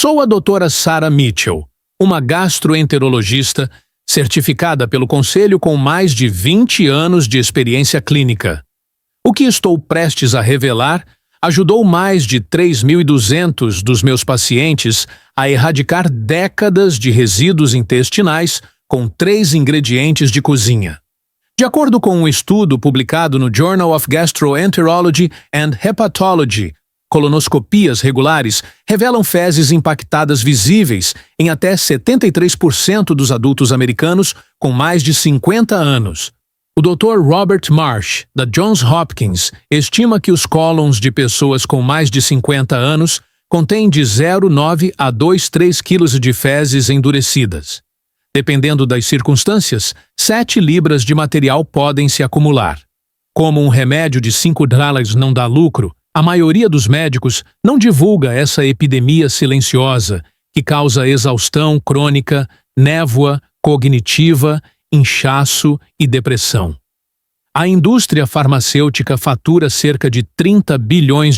Sou a doutora Sarah Mitchell, uma gastroenterologista certificada pelo Conselho com mais de 20 anos de experiência clínica. O que estou prestes a revelar ajudou mais de 3.200 dos meus pacientes a erradicar décadas de resíduos intestinais com 3 ingredientes de cozinha. De acordo com um estudo publicado no Journal of Gastroenterology and Hepatology, colonoscopias regulares revelam fezes impactadas visíveis em até 73% dos adultos americanos com mais de 50 anos. O Dr. Robert Marsh, da Johns Hopkins, estima que os cólons de pessoas com mais de 50 anos contêm de 0,9 a 2,3 kg de fezes endurecidas. Dependendo das circunstâncias, 7 libras de material podem se acumular. Como um remédio de $5 não dá lucro, a maioria dos médicos não divulga essa epidemia silenciosa que causa exaustão crônica, névoa cognitiva, inchaço e depressão. A indústria farmacêutica fatura cerca de $30 bilhões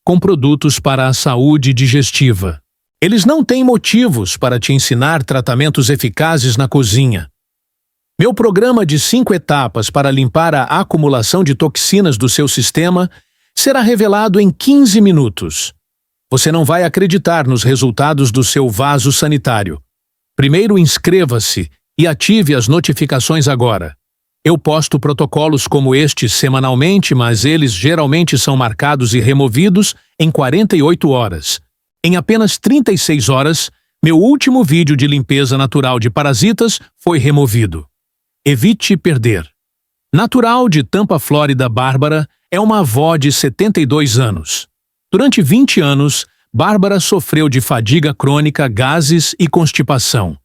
com produtos para a saúde digestiva. Eles não têm motivos para te ensinar tratamentos eficazes na cozinha. Meu programa de 5 etapas para limpar a acumulação de toxinas do seu sistema será revelado em 15 minutos. Você não vai acreditar nos resultados do seu vaso sanitário. Primeiro, inscreva-se e ative as notificações agora. Eu posto protocolos como este semanalmente, mas eles geralmente são marcados e removidos em 48 horas. Em apenas 36 horas, meu último vídeo de limpeza natural de parasitas foi removido. Evite perder. Natural de Tampa, Flórida, Bárbara é uma avó de 72 anos. Durante 20 anos, Bárbara sofreu de fadiga crônica, gases e constipação.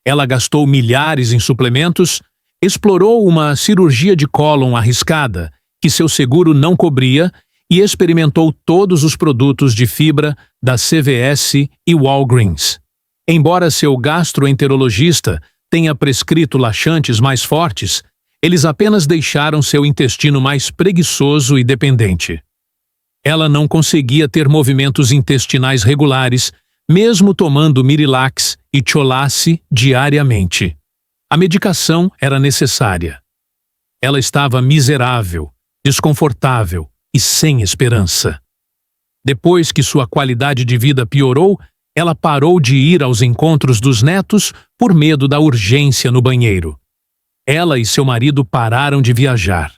Ela gastou milhares em suplementos, explorou uma cirurgia de cólon arriscada, que seu seguro não cobria, e experimentou todos os produtos de fibra da CVS e Walgreens. Embora seu gastroenterologista tenha prescrito laxantes mais fortes, eles apenas deixaram seu intestino mais preguiçoso e dependente. Ela não conseguia ter movimentos intestinais regulares, mesmo tomando Mirilax e Cholace diariamente. A medicação era necessária. Ela estava miserável, desconfortável e sem esperança. Depois que sua qualidade de vida piorou, ela parou de ir aos encontros dos netos por medo da urgência no banheiro. Ela e seu marido pararam de viajar.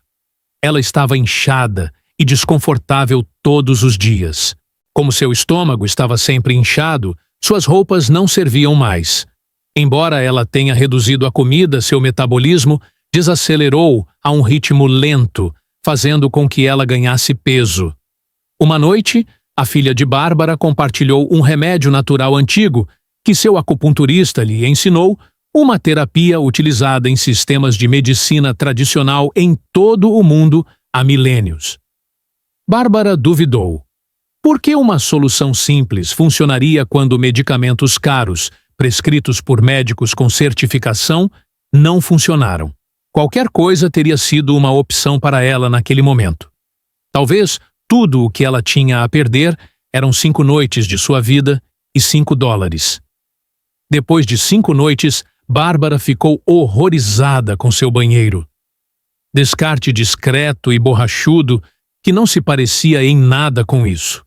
Ela estava inchada e desconfortável todos os dias. Como seu estômago estava sempre inchado, suas roupas não serviam mais. Embora ela tenha reduzido a comida, seu metabolismo desacelerou a um ritmo lento, fazendo com que ela ganhasse peso. Uma noite, a filha de Bárbara compartilhou um remédio natural antigo que seu acupunturista lhe ensinou, uma terapia utilizada em sistemas de medicina tradicional em todo o mundo há milênios. Bárbara duvidou. Por que uma solução simples funcionaria quando medicamentos caros, prescritos por médicos com certificação, não funcionaram? Qualquer coisa teria sido uma opção para ela naquele momento. Talvez tudo o que ela tinha a perder eram 5 noites de sua vida e $5. Depois de 5 noites, Bárbara ficou horrorizada com seu banheiro. Descarte discreto e borrachudo que não se parecia em nada com isso.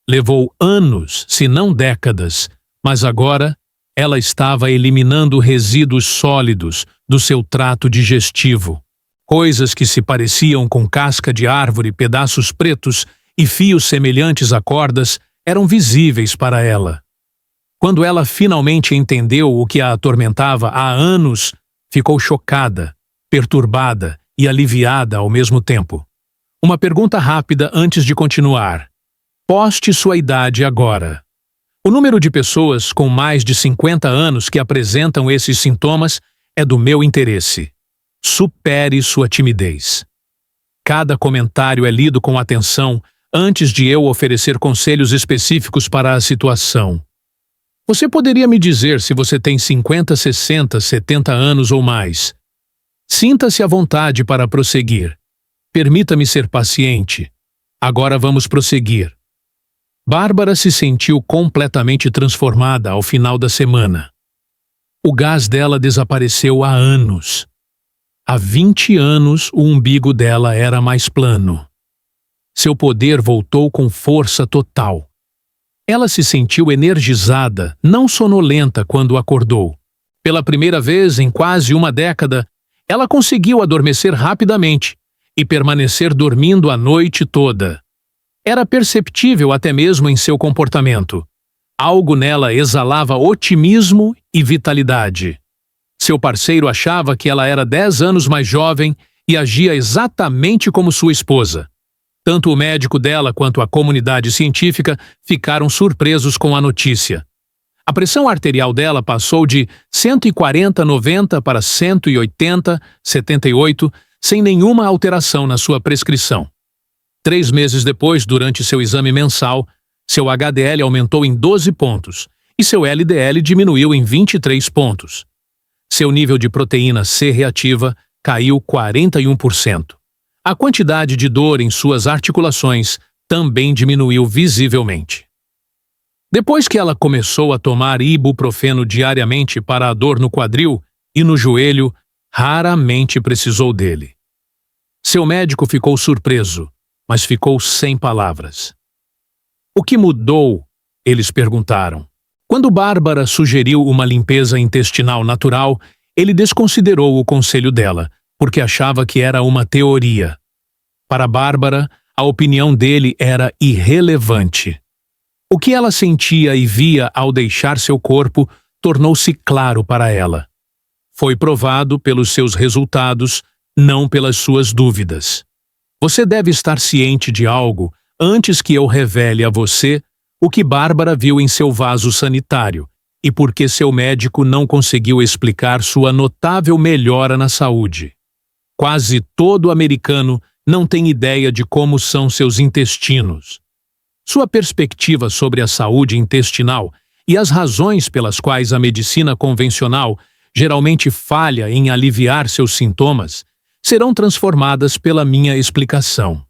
Levou anos, se não décadas, mas agora ela estava eliminando resíduos sólidos do seu trato digestivo. Coisas que se pareciam com casca de árvore, pedaços pretos e fios semelhantes a cordas eram visíveis para ela. Quando ela finalmente entendeu o que a atormentava há anos, ficou chocada, perturbada e aliviada ao mesmo tempo. Uma pergunta rápida antes de continuar. Poste sua idade agora. O número de pessoas com mais de 50 anos que apresentam esses sintomas é do meu interesse. Supere sua timidez. Cada comentário é lido com atenção antes de eu oferecer conselhos específicos para a situação. Você poderia me dizer se você tem 50, 60, 70 anos ou mais. Sinta-se à vontade para prosseguir. Permita-me ser paciente. Agora vamos prosseguir. Bárbara se sentiu completamente transformada ao final da semana. O gás dela desapareceu há anos. Há 20 anos, o umbigo dela era mais plano. Seu poder voltou com força total. Ela se sentiu energizada, não sonolenta quando acordou. Pela primeira vez em quase uma década, ela conseguiu adormecer rapidamente e permanecer dormindo a noite toda. Era perceptível até mesmo em seu comportamento. Algo nela exalava otimismo e vitalidade. Seu parceiro achava que ela era 10 anos mais jovem e agia exatamente como sua esposa. Tanto o médico dela quanto a comunidade científica ficaram surpresos com a notícia. A pressão arterial dela passou de 140/90 para 180/78, sem nenhuma alteração na sua prescrição. 3 meses depois, durante seu exame mensal, seu HDL aumentou em 12 pontos e seu LDL diminuiu em 23 pontos. Seu nível de proteína C reativa caiu 41%. A quantidade de dor em suas articulações também diminuiu visivelmente. Depois que ela começou a tomar ibuprofeno diariamente para a dor no quadril e no joelho, raramente precisou dele. Seu médico ficou surpreso, mas ficou sem palavras. O que mudou? Eles perguntaram. Quando Bárbara sugeriu uma limpeza intestinal natural, ele desconsiderou o conselho dela, porque achava que era uma teoria. Para Bárbara, a opinião dele era irrelevante. O que ela sentia e via ao deixar seu corpo tornou-se claro para ela. Foi provado pelos seus resultados, não pelas suas dúvidas. Você deve estar ciente de algo antes que eu revele a você o que Bárbara viu em seu vaso sanitário e por que seu médico não conseguiu explicar sua notável melhora na saúde. Quase todo americano não tem ideia de como são seus intestinos. Sua perspectiva sobre a saúde intestinal e as razões pelas quais a medicina convencional geralmente falha em aliviar seus sintomas serão transformadas pela minha explicação.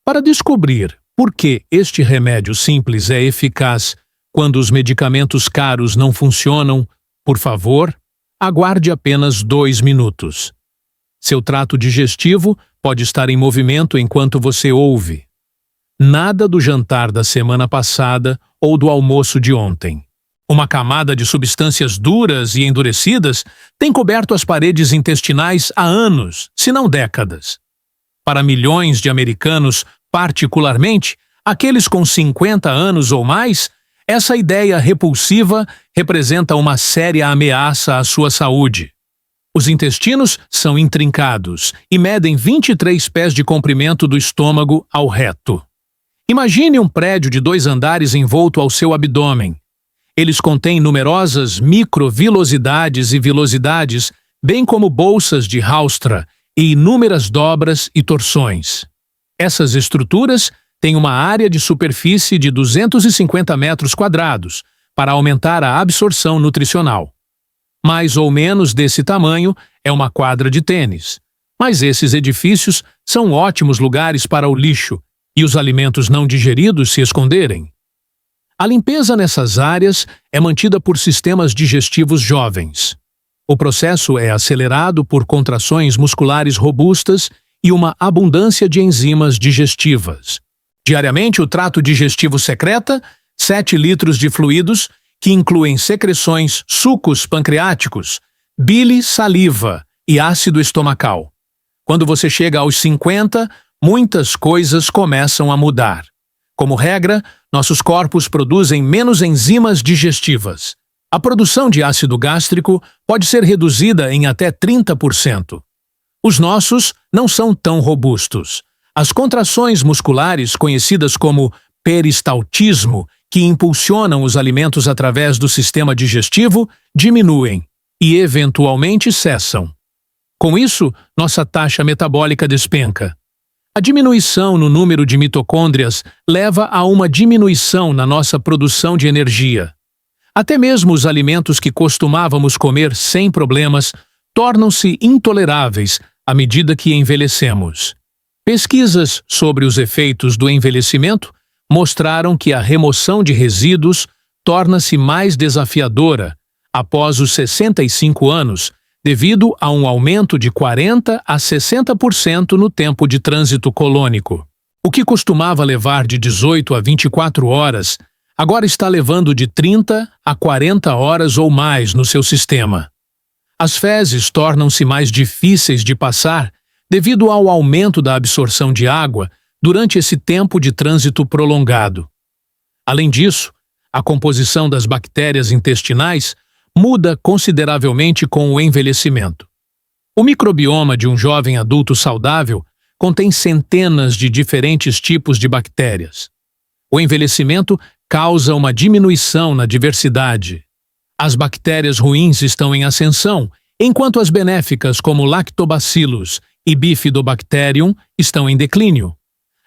Para descobrir por que este remédio simples é eficaz quando os medicamentos caros não funcionam, por favor, aguarde apenas 2 minutos. Seu trato digestivo pode estar em movimento enquanto você ouve. Nada do jantar da semana passada ou do almoço de ontem. Uma camada de substâncias duras e endurecidas tem coberto as paredes intestinais há anos, se não décadas. Para milhões de americanos, particularmente aqueles com 50 anos ou mais, essa ideia repulsiva representa uma séria ameaça à sua saúde. Os intestinos são intrincados e medem 23 pés de comprimento do estômago ao reto. Imagine um prédio de 2 andares envolto ao seu abdômen. Eles contêm numerosas microvilosidades e vilosidades, bem como bolsas de Haustra e inúmeras dobras e torções. Essas estruturas têm uma área de superfície de 250 metros quadrados para aumentar a absorção nutricional. Mais ou menos desse tamanho é uma quadra de tênis. Mas esses edifícios são ótimos lugares para o lixo e os alimentos não digeridos se esconderem. A limpeza nessas áreas é mantida por sistemas digestivos jovens. O processo é acelerado por contrações musculares robustas e uma abundância de enzimas digestivas. Diariamente, o trato digestivo secreta 7 litros de fluidos que incluem secreções, sucos pancreáticos, bile, saliva e ácido estomacal. Quando você chega aos 50, muitas coisas começam a mudar. Como regra, nossos corpos produzem menos enzimas digestivas. A produção de ácido gástrico pode ser reduzida em até 30%. Os nossos não são tão robustos. As contrações musculares, conhecidas como peristaltismo, que impulsionam os alimentos através do sistema digestivo, diminuem e, eventualmente, cessam. Com isso, nossa taxa metabólica despenca. A diminuição no número de mitocôndrias leva a uma diminuição na nossa produção de energia. Até mesmo os alimentos que costumávamos comer sem problemas tornam-se intoleráveis à medida que envelhecemos. Pesquisas sobre os efeitos do envelhecimento mostraram que a remoção de resíduos torna-se mais desafiadora após os 65 anos, devido a um aumento de 40% a 60% no tempo de trânsito colônico. O que costumava levar de 18 a 24 horas, agora está levando de 30 a 40 horas ou mais no seu sistema. As fezes tornam-se mais difíceis de passar devido ao aumento da absorção de água durante esse tempo de trânsito prolongado. Além disso, a composição das bactérias intestinais muda consideravelmente com o envelhecimento. O microbioma de um jovem adulto saudável contém centenas de diferentes tipos de bactérias. O envelhecimento causa uma diminuição na diversidade. As bactérias ruins estão em ascensão, enquanto as benéficas, como Lactobacillus e Bifidobacterium, estão em declínio.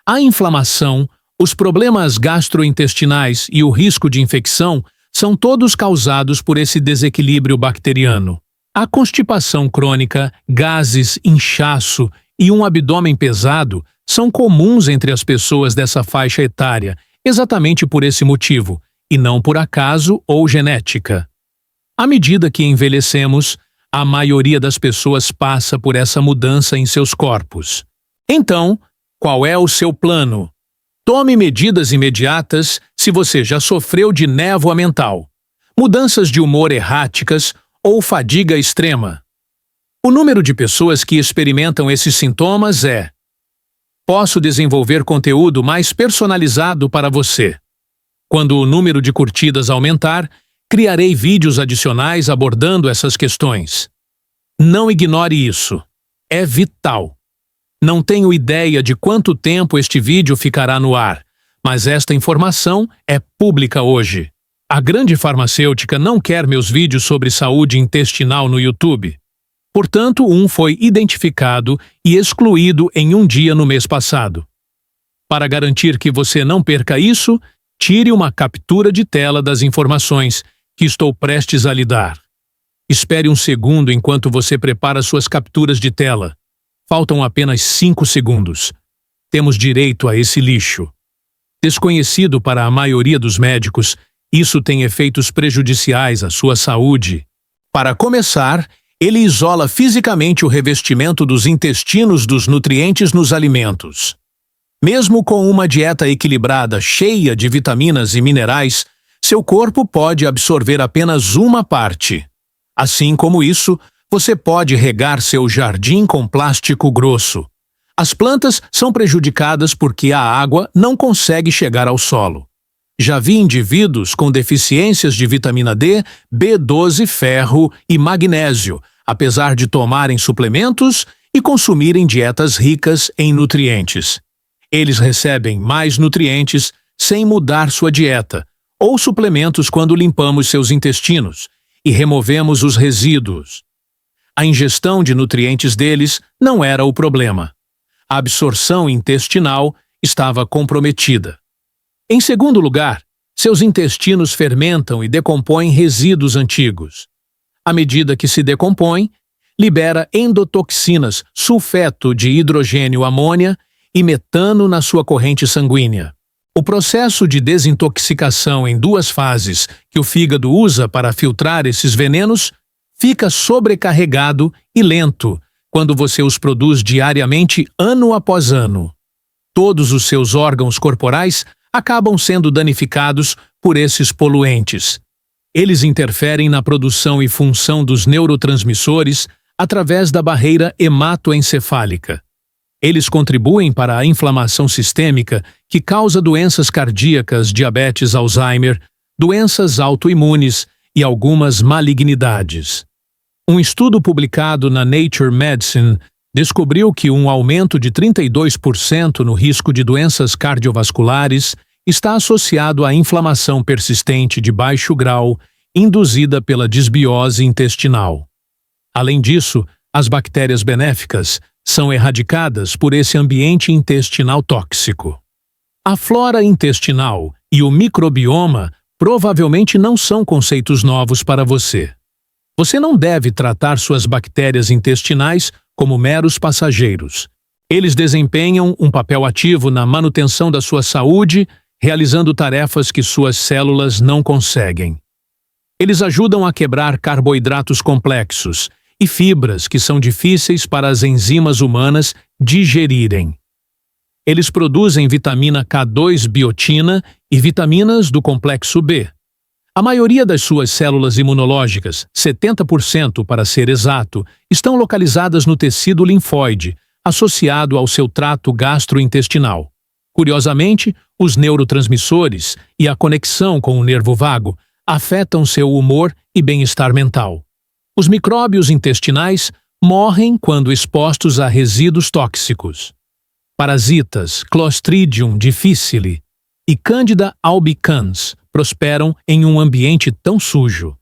A inflamação, os problemas gastrointestinais e o risco de infecção são todos causados por esse desequilíbrio bacteriano. A constipação crônica, gases, inchaço e um abdômen pesado são comuns entre as pessoas dessa faixa etária, exatamente por esse motivo, e não por acaso ou genética. À medida que envelhecemos, a maioria das pessoas passa por essa mudança em seus corpos. Então, qual é o seu plano? Tome medidas imediatas se você já sofreu de névoa mental, mudanças de humor erráticas ou fadiga extrema. O número de pessoas que experimentam esses sintomas é: posso desenvolver conteúdo mais personalizado para você. Quando o número de curtidas aumentar, criarei vídeos adicionais abordando essas questões. Não ignore isso. É vital. Não tenho ideia de quanto tempo este vídeo ficará no ar, mas esta informação é pública hoje. A grande farmacêutica não quer meus vídeos sobre saúde intestinal no YouTube. Portanto, um foi identificado e excluído em um dia no mês passado. Para garantir que você não perca isso, tire uma captura de tela das informações que estou prestes a lhe dar. Espere um segundo enquanto você prepara suas capturas de tela. Faltam apenas 5 segundos. Temos direito a esse lixo. Desconhecido para a maioria dos médicos, isso tem efeitos prejudiciais à sua saúde. Para começar, ele isola fisicamente o revestimento dos intestinos dos nutrientes nos alimentos. Mesmo com uma dieta equilibrada cheia de vitaminas e minerais, seu corpo pode absorver apenas uma parte. Assim como isso, você pode regar seu jardim com plástico grosso. As plantas são prejudicadas porque a água não consegue chegar ao solo. Já vi indivíduos com deficiências de vitamina D, B12, ferro e magnésio, apesar de tomarem suplementos e consumirem dietas ricas em nutrientes. Eles recebem mais nutrientes sem mudar sua dieta, ou suplementos quando limpamos seus intestinos e removemos os resíduos. A ingestão de nutrientes deles não era o problema. A absorção intestinal estava comprometida. Em segundo lugar, seus intestinos fermentam e decompõem resíduos antigos. À medida que se decompõe, libera endotoxinas, sulfeto de hidrogênio amônia e metano na sua corrente sanguínea. O processo de desintoxicação em 2 fases que o fígado usa para filtrar esses venenos fica sobrecarregado e lento quando você os produz diariamente ano após ano. Todos os seus órgãos corporais acabam sendo danificados por esses poluentes. Eles interferem na produção e função dos neurotransmissores através da barreira hematoencefálica. Eles contribuem para a inflamação sistêmica que causa doenças cardíacas, diabetes, Alzheimer, doenças autoimunes e algumas malignidades. Um estudo publicado na Nature Medicine descobriu que um aumento de 32% no risco de doenças cardiovasculares está associado à inflamação persistente de baixo grau induzida pela disbiose intestinal. Além disso, as bactérias benéficas são erradicadas por esse ambiente intestinal tóxico. A flora intestinal e o microbioma provavelmente não são conceitos novos para você. Você não deve tratar suas bactérias intestinais como meros passageiros. Eles desempenham um papel ativo na manutenção da sua saúde realizando tarefas que suas células não conseguem. Eles ajudam a quebrar carboidratos complexos e fibras que são difíceis para as enzimas humanas digerirem. Eles produzem vitamina K2-biotina e vitaminas do complexo B. A maioria das suas células imunológicas, 70% para ser exato, estão localizadas no tecido linfóide, associado ao seu trato gastrointestinal. Curiosamente, os neurotransmissores e a conexão com o nervo vago afetam seu humor e bem-estar mental. Os micróbios intestinais morrem quando expostos a resíduos tóxicos. Parasitas Clostridium difficile e Candida albicans prosperam em um ambiente tão sujo.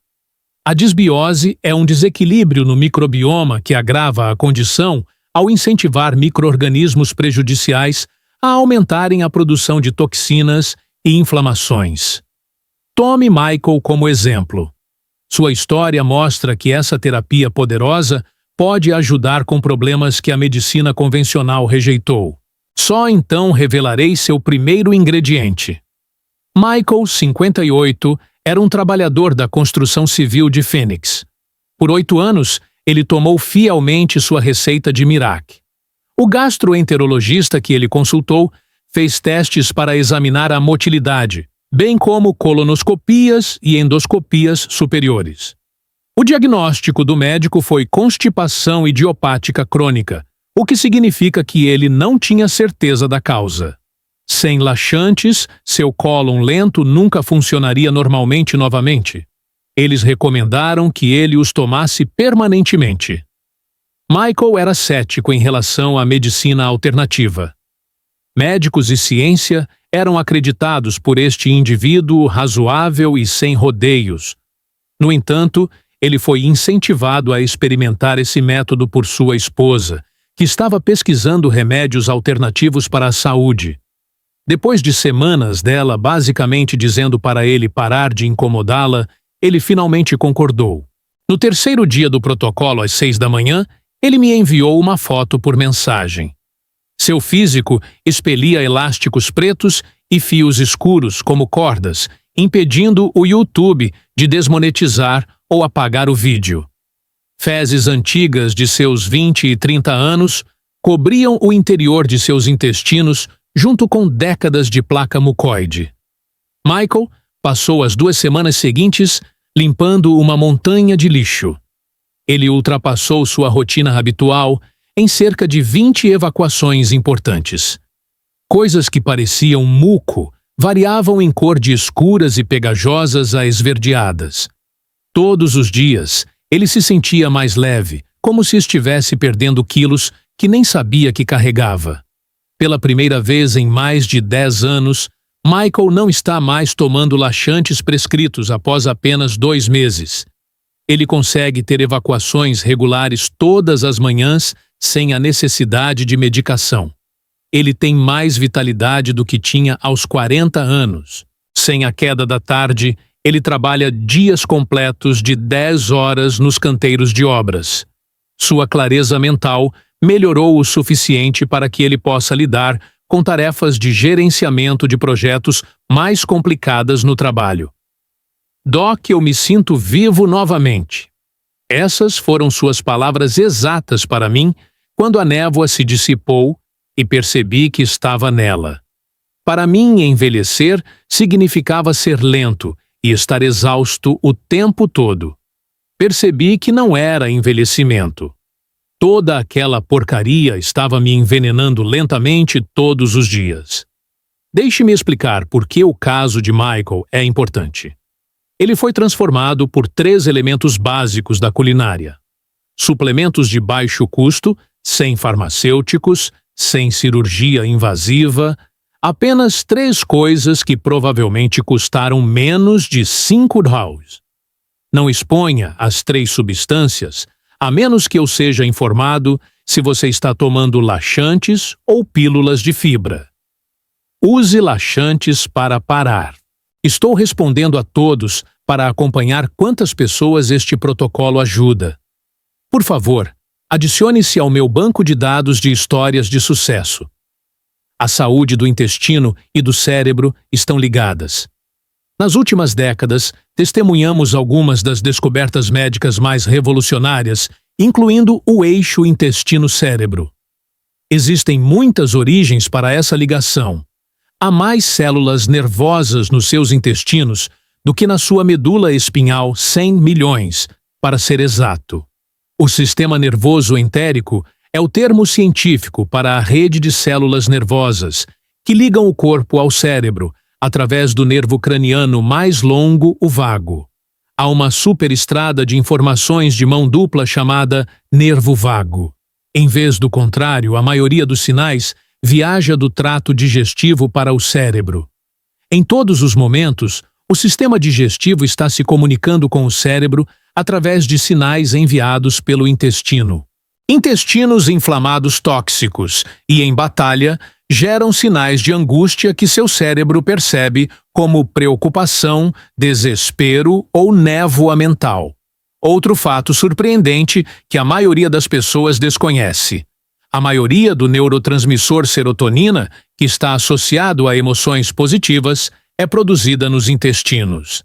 A disbiose é um desequilíbrio no microbioma que agrava a condição ao incentivar micro-organismos prejudiciais a aumentarem a produção de toxinas e inflamações. Tome Michael como exemplo. Sua história mostra que essa terapia poderosa pode ajudar com problemas que a medicina convencional rejeitou. Só então revelarei seu primeiro ingrediente. Michael, 58, era um trabalhador da construção civil de Phoenix. Por 8 anos, ele tomou fielmente sua receita de Mirac. O gastroenterologista que ele consultou fez testes para examinar a motilidade, bem como colonoscopias e endoscopias superiores. O diagnóstico do médico foi constipação idiopática crônica, o que significa que ele não tinha certeza da causa. Sem laxantes, seu cólon lento nunca funcionaria normalmente novamente. Eles recomendaram que ele os tomasse permanentemente. Michael era cético em relação à medicina alternativa. Médicos e ciência eram acreditados por este indivíduo razoável e sem rodeios. No entanto, ele foi incentivado a experimentar esse método por sua esposa, que estava pesquisando remédios alternativos para a saúde. Depois de semanas dela basicamente dizendo para ele parar de incomodá-la, ele finalmente concordou. No terceiro dia do protocolo às 6 da manhã, ele me enviou uma foto por mensagem. Seu físico expelia elásticos pretos e fios escuros como cordas, impedindo o YouTube de desmonetizar ou apagar o vídeo. Fezes antigas de seus 20 e 30 anos cobriam o interior de seus intestinos junto com décadas de placa mucoide. Michael passou as 2 semanas seguintes limpando uma montanha de lixo. Ele ultrapassou sua rotina habitual em cerca de 20 evacuações importantes. Coisas que pareciam muco variavam em cor de escuras e pegajosas a esverdeadas. Todos os dias, ele se sentia mais leve, como se estivesse perdendo quilos que nem sabia que carregava. Pela primeira vez em mais de 10 anos, Michael não está mais tomando laxantes prescritos após apenas 2 meses. Ele consegue ter evacuações regulares todas as manhãs sem a necessidade de medicação. Ele tem mais vitalidade do que tinha aos 40 anos. Sem a queda da tarde, ele trabalha dias completos de 10 horas nos canteiros de obras. Sua clareza mental melhorou o suficiente para que ele possa lidar com tarefas de gerenciamento de projetos mais complicadas no trabalho. Doc, eu me sinto vivo novamente. Essas foram suas palavras exatas para mim quando a névoa se dissipou e percebi que estava nela. Para mim, envelhecer significava ser lento e estar exausto o tempo todo. Percebi que não era envelhecimento. Toda aquela porcaria estava me envenenando lentamente todos os dias. Deixe-me explicar por que o caso de Michael é importante. Ele foi transformado por 3 elementos básicos da culinária: suplementos de baixo custo, sem farmacêuticos, sem cirurgia invasiva, apenas 3 coisas que provavelmente custaram menos de $5. Não exponha as 3 substâncias, a menos que eu seja informado se você está tomando laxantes ou pílulas de fibra. Use laxantes para parar. Estou respondendo a todos para acompanhar quantas pessoas este protocolo ajuda. Por favor, adicione-se ao meu banco de dados de histórias de sucesso. A saúde do intestino e do cérebro estão ligadas. Nas últimas décadas, testemunhamos algumas das descobertas médicas mais revolucionárias, incluindo o eixo intestino-cérebro. Existem muitas origens para essa ligação. Há mais células nervosas nos seus intestinos do que na sua medula espinhal, 100 milhões, para ser exato. O sistema nervoso entérico é o termo científico para a rede de células nervosas que ligam o corpo ao cérebro através do nervo craniano mais longo, o vago. Há uma superestrada de informações de mão dupla chamada nervo vago. Em vez do contrário, a maioria dos sinais viaja do trato digestivo para o cérebro. Em todos os momentos, o sistema digestivo está se comunicando com o cérebro através de sinais enviados pelo intestino. Intestinos inflamados tóxicos e em batalha geram sinais de angústia que seu cérebro percebe como preocupação, desespero ou névoa mental. Outro fato surpreendente que a maioria das pessoas desconhece. A maioria do neurotransmissor serotonina, que está associado a emoções positivas, é produzida nos intestinos.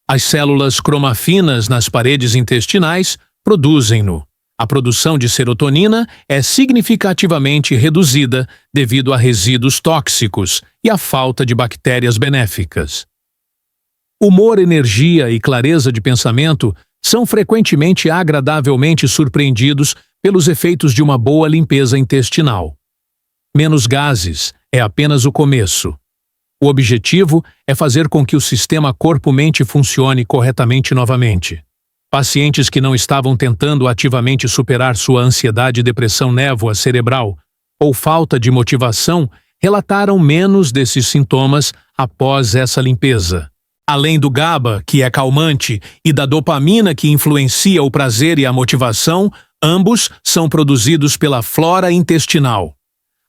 As células cromafinas nas paredes intestinais produzem-no. A produção de serotonina é significativamente reduzida devido a resíduos tóxicos e à falta de bactérias benéficas. Humor, energia e clareza de pensamento são frequentemente agradavelmente surpreendidos pelos efeitos de uma boa limpeza intestinal. Menos gases é apenas o começo. O objetivo é fazer com que o sistema corpo-mente funcione corretamente novamente. Pacientes que não estavam tentando ativamente superar sua ansiedade e depressão névoa cerebral ou falta de motivação relataram menos desses sintomas após essa limpeza. Além do GABA, que é calmante, e da dopamina, que influencia o prazer e a motivação, ambos são produzidos pela flora intestinal.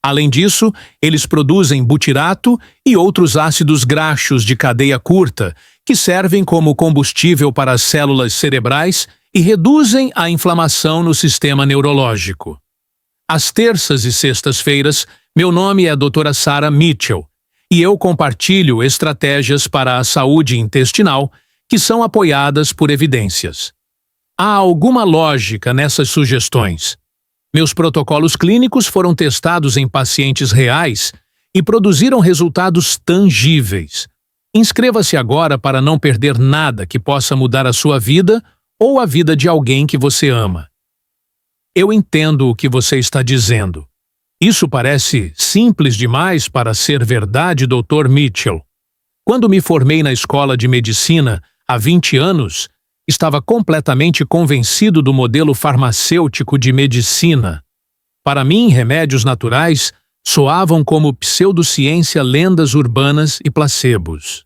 Além disso, eles produzem butirato e outros ácidos graxos de cadeia curta, que servem como combustível para as células cerebrais e reduzem a inflamação no sistema neurológico. Às terças e sextas-feiras, meu nome é Dra. Sarah Mitchell, e eu compartilho estratégias para a saúde intestinal que são apoiadas por evidências. Há alguma lógica nessas sugestões. Meus protocolos clínicos foram testados em pacientes reais e produziram resultados tangíveis. Inscreva-se agora para não perder nada que possa mudar a sua vida ou a vida de alguém que você ama. Eu entendo o que você está dizendo. Isso parece simples demais para ser verdade, Dr. Mitchell. Quando me formei na escola de medicina há 20 anos, estava completamente convencido do modelo farmacêutico de medicina. Para mim, remédios naturais soavam como pseudociência, lendas urbanas e placebos.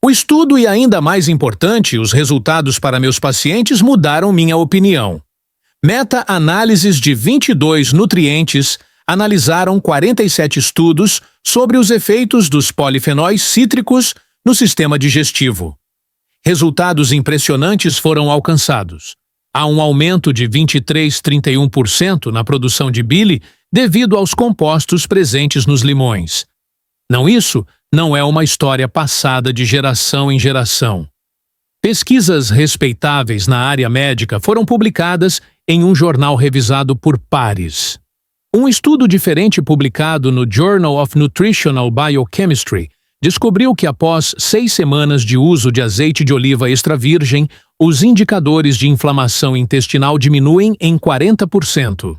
O estudo e, ainda mais importante, os resultados para meus pacientes mudaram minha opinião. Meta-análises de 22 nutrientes analisaram 47 estudos sobre os efeitos dos polifenóis cítricos no sistema digestivo. Resultados impressionantes foram alcançados. Há um aumento de 23,31% na produção de bile devido aos compostos presentes nos limões. Isso não é uma história passada de geração em geração. Pesquisas respeitáveis na área médica foram publicadas em um jornal revisado por pares. Um estudo diferente publicado no Journal of Nutritional Biochemistry descobriu que após 6 semanas de uso de azeite de oliva extra virgem, os indicadores de inflamação intestinal diminuem em 40%.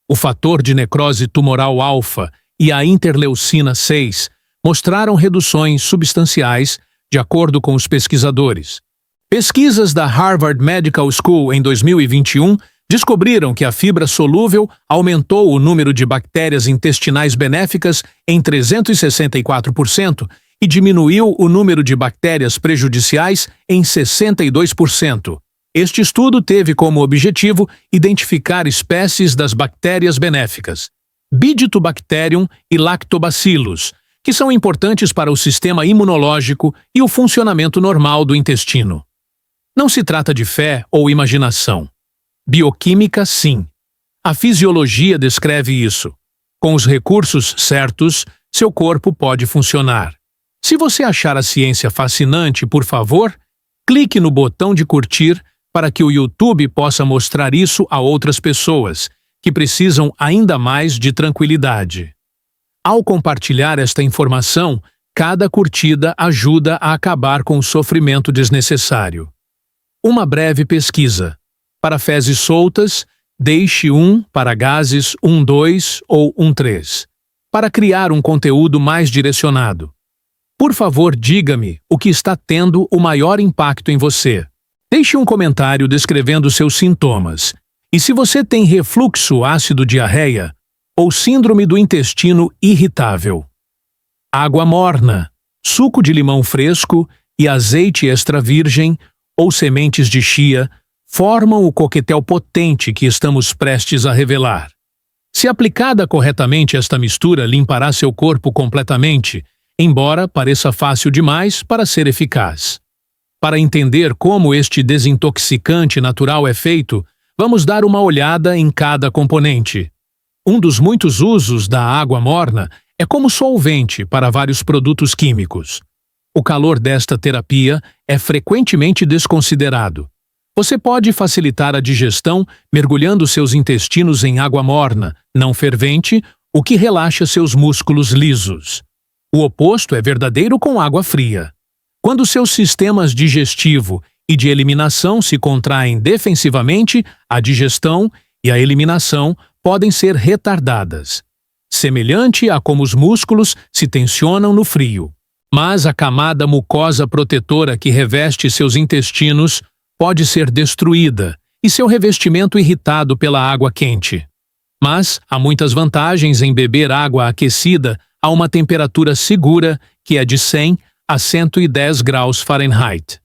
O fator de necrose tumoral alfa e a interleucina 6 mostraram reduções substanciais, de acordo com os pesquisadores. Pesquisas da Harvard Medical School em 2021 descobriram que a fibra solúvel aumentou o número de bactérias intestinais benéficas em 364% e diminuiu o número de bactérias prejudiciais em 62%. Este estudo teve como objetivo identificar espécies das bactérias benéficas, Bifidobacterium e Lactobacillus, que são importantes para o sistema imunológico e o funcionamento normal do intestino. Não se trata de fé ou imaginação. Bioquímica, sim. A fisiologia descreve isso. Com os recursos certos, seu corpo pode funcionar. Se você achar a ciência fascinante, por favor, clique no botão de curtir para que o YouTube possa mostrar isso a outras pessoas que precisam ainda mais de tranquilidade. Ao compartilhar esta informação, cada curtida ajuda a acabar com o sofrimento desnecessário. Uma breve pesquisa. Para fezes soltas, deixe 1, para gases 1,2 ou 1,3. Para criar um conteúdo mais direcionado. Por favor, diga-me o que está tendo o maior impacto em você. Deixe um comentário descrevendo seus sintomas. E se você tem refluxo ácido diarreia ou síndrome do intestino irritável. Água morna, suco de limão fresco e azeite extra virgem ou sementes de chia formam o coquetel potente que estamos prestes a revelar. Se aplicada corretamente, esta mistura limpará seu corpo completamente, embora pareça fácil demais para ser eficaz. Para entender como este desintoxicante natural é feito, vamos dar uma olhada em cada componente. Um dos muitos usos da água morna é como solvente para vários produtos químicos. O calor desta terapia é frequentemente desconsiderado. Você pode facilitar a digestão mergulhando seus intestinos em água morna, não fervente, o que relaxa seus músculos lisos. O oposto é verdadeiro com água fria. Quando seus sistemas digestivo e de eliminação se contraem defensivamente, a digestão e a eliminação podem ser retardadas, semelhante a como os músculos se tensionam no frio. Mas a camada mucosa protetora que reveste seus intestinos pode ser destruída e seu revestimento irritado pela água quente. Mas há muitas vantagens em beber água aquecida a uma temperatura segura, que é de 100 a 110 graus Fahrenheit.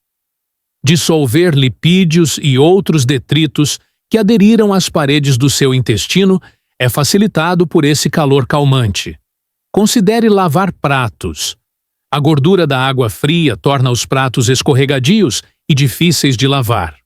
Dissolver lipídios e outros detritos que aderiram às paredes do seu intestino é facilitado por esse calor calmante. Considere lavar pratos. A gordura da água fria torna os pratos escorregadios e difíceis de lavar.